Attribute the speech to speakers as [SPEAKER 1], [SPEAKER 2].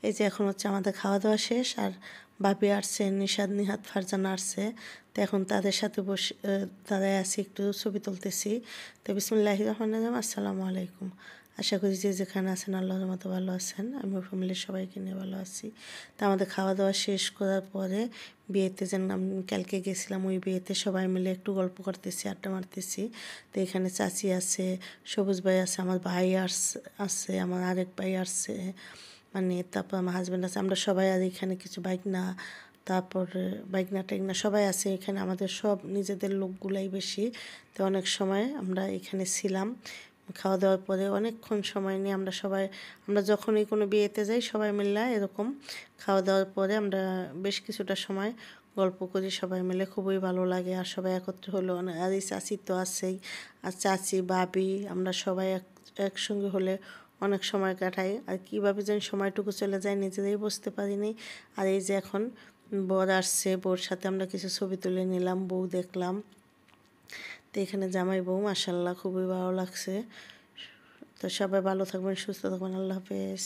[SPEAKER 1] এই যে এখন হচ্ছে আমাদের খাওয়া দাওয়া শেষ, আর বাপি আসছে, নিশাদ, নিহাত, ফারজানা আসছে। তো এখন তাদের সাথে বসে দাঁড়ায় আছি, একটু ছবি তুলতেছি। তো বিসমিল্লাহির রহমানির রহিম, আসসালামু আলাইকুম। আশা করি যে যেখানে আছেন আল্লাহর মতো ভালো আছেন। আমি ফ্যামিলির সবাইকে নিয়ে ভালো আছি। তো আমাদের খাওয়া দাওয়া শেষ করার পরে বিয়েতে যেন আমি কালকে গেছিলাম, ওই বিয়েতে সবাই মিলে একটু গল্প করতেছি, আড্ডা মারতেছি। তো এখানে চাচি আছে, সবুজ ভাই আছে, আমার ভাই আছে, আমার আরেক ভাই আসছে, মানে তারপর আমার হাজব্যান্ড আছে, আমরা সবাই। আর এখানে কিছু বাইক না, তারপর বাইকনা টেকনা সবাই আছে এখানে, আমাদের সব নিজেদের লোকগুলাই বেশি। তো অনেক সময় আমরা এখানে ছিলাম। খাওয়া দাওয়ার পরে অনেকক্ষণ সময় নিয়ে আমরা সবাই, আমরা যখনই কোনো বিয়েতে যাই সবাই মিলে এরকম খাওয়া দাওয়ার পরে আমরা বেশ কিছুটা সময় গল্প করি সবাই মিলে, খুবই ভালো লাগে। আর সবাই একত্র হলো, আর এই চাচি তো আছেই, আর চাচি, ভাবি, আমরা সবাই একসঙ্গে হলে অনেক সময় কাটাই। আর কীভাবে যেন সময়টুকু চলে যায় নিজেরাই বুঝতে পারিনি। আর এই যে এখন বর আসছে, বউর সাথে আমরা কিছু ছবি তুলে নিলাম, বউ দেখলাম। তো এখানে জামাই বউ, মাশাআল্লাহ খুবই ভালো লাগছে। তো সবাই ভালো থাকবেন, সুস্থ থাকবেন, আল্লাহ হাফেজ।